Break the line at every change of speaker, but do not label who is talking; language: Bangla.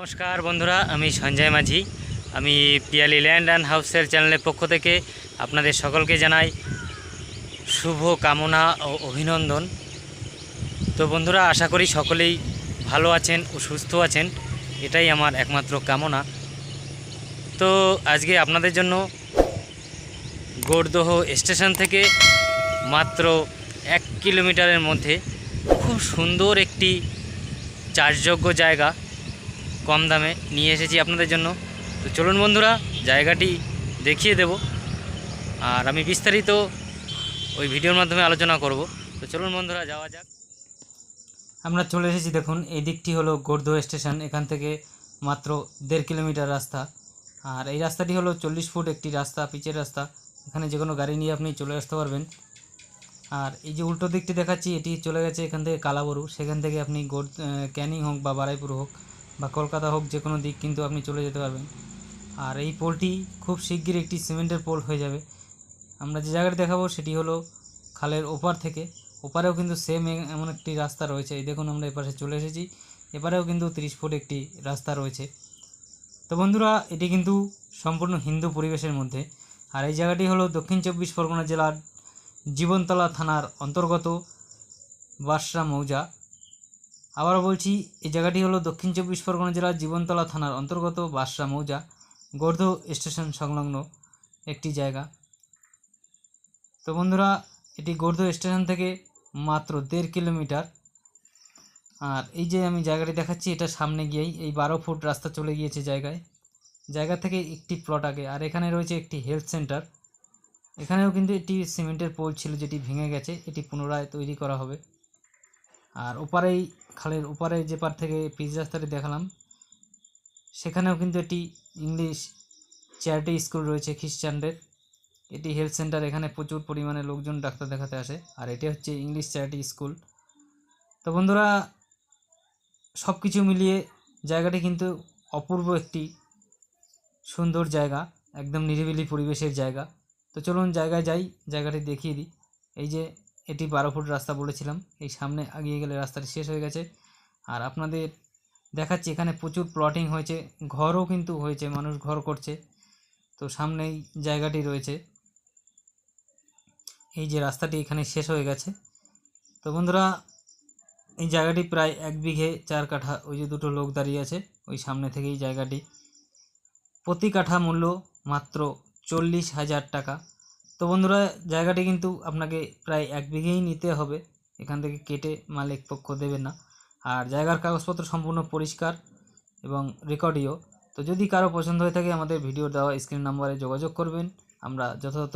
নমস্কার বন্ধুরা, আমি সঞ্জয় মাঝি। আমি পিয়ালি ল্যান্ড অ্যান্ড হাউসের চ্যানেলের পক্ষ থেকে আপনাদের সকলকে জানাই শুভ কামনা ও অভিনন্দন। তো বন্ধুরা, আশা করি সকলেই ভালো আছেন ও সুস্থ আছেন, এটাই আমার একমাত্র কামনা। তো আজকে আপনাদের জন্য গোড়দহ স্টেশন থেকে মাত্র 1 কিলোমিটারের মধ্যে খুব সুন্দর একটি চাষযোগ্য জায়গা কম দামে নিয়ে এসেছি আপনাদের জন্য। তো চলুন বন্ধুরা, জায়গাটি দেখিয়ে দেব, আর আমি বিস্তারিত ওই ভিডিওর মাধ্যমে আলোচনা করব। তো চলুন বন্ধুরা, যাওয়া যাক। আমরা চলে এসেছি, দেখুন এই দিকটি হলো গোড়দহ স্টেশন। এখান থেকে মাত্র 1.5 কিলোমিটার রাস্তা, আর এই রাস্তাটি হলো 40 ফুট একটি রাস্তা, পিচের রাস্তা। এখানে যে কোনো গাড়ি নিয়ে আপনি চলে আসতে পারবেন। আর এই যে উল্টো দিকটি দেখাচ্ছি, এটি চলে গেছে এখান থেকে কালাবরু। সেখান থেকে আপনি ক্যানিং হোক বা বারাইপুর হোক বা কলকাতা হোক, যে কোনো দিক কিন্তু আপনি চলে যেতে পারবেন। আর এই পোলটি খুব শিগগির একটি সিমেন্টের পোল হয়ে যাবে। আমরা যে জায়গাটি দেখাবো সেটি হলো খালের ওপার থেকে। ওপারেও কিন্তু সেম এমন একটি রাস্তা রয়েছে। এই দেখুন, আমরা এপাশে চলে এসেছি, এপারেও কিন্তু 30 ফুট একটি রাস্তা রয়েছে। তো বন্ধুরা, এটি কিন্তু সম্পূর্ণ হিন্দু পরিবেশের মধ্যে। আর এই জায়গাটি হলো দক্ষিণ 24 পরগনা জেলার জীবনতলা থানার অন্তর্গত বাসরা মৌজা। আবারও বলছি, এই জায়গাটি হলো দক্ষিণ 24 পরগনা জেলার জীবনতলা থানার অন্তর্গত বাসরা মৌজা, গোড়দহ স্টেশন সংলগ্ন একটি জায়গা। তো বন্ধুরা, এটি গোড়দহ স্টেশন থেকে মাত্র 1.5 কিলোমিটার। আর এই যে আমি জায়গাটি দেখাচ্ছি, এটা সামনে গিয়েই এই 12 ফুট রাস্তা চলে গিয়েছে জায়গা থেকে একটি প্লট আগে। আর এখানে রয়েছে একটি হেলথ সেন্টার। এখানেও কিন্তু একটি সিমেন্টের পোল ছিল, যেটি ভেঙে গেছে, এটি পুনরায় তৈরি করা হবে। আর ওপারেই খালের ওপারে যে পার থেকে পিচ রাস্তাটি দেখালাম, সেখানেও কিন্তু একটি ইংলিশ চ্যারিটি স্কুল রয়েছে খ্রিস্টানদের। এটি হেলথ সেন্টার, এখানে প্রচুর পরিমাণে লোকজন ডাক্তার দেখাতে আসে। আর এটি হচ্ছে ইংলিশ চ্যারিটি স্কুল। তো বন্ধুরা, সব কিছু মিলিয়ে জায়গাটি কিন্তু অপূর্ব একটি সুন্দর জায়গা, একদম নিরিবিলি পরিবেশের জায়গা। তো চলুন জায়গায় যাই, জায়গাটি দেখিয়ে দিই। এই যে এটি 12 ফুট রাস্তা বলেছিলাম, এই সামনে এগিয়ে গেলে রাস্তাটি শেষ হয়ে গেছে। আর আপনাদের দেখাচ্ছি, এখানে প্রচুর প্লটিং হয়েছে, ঘরও কিন্তু হয়েছে, মানুষ ঘর করছে। তো সামনেই জায়গাটি রয়েছে। এই যে রাস্তাটি এখানে শেষ হয়ে গেছে। তো বন্ধুরা, এই জায়গাটি প্রায় 1 বিঘে 4 কাঠা। ওই যে দুটো লোক দাঁড়িয়ে আছে ওই সামনে থেকেই জায়গাটি। প্রতি কাঠা মূল্য মাত্র 40,000 টাকা। তো বন্ধুরা, জায়গাটি কিন্তু আপনাকে প্রায় 1 বিঘেই নিতে হবে, এখান থেকে কেটে মালিক পক্ষ দেবে না। আর জায়গার কাগজপত্র সম্পূর্ণ পরিষ্কার এবং রেকর্ডিও। তো যদি কারো পছন্দ হয়ে থাকে, আমাদের ভিডিও দেওয়া স্ক্রিন নাম্বারে যোগাযোগ করবেন, আমরা যথাযথ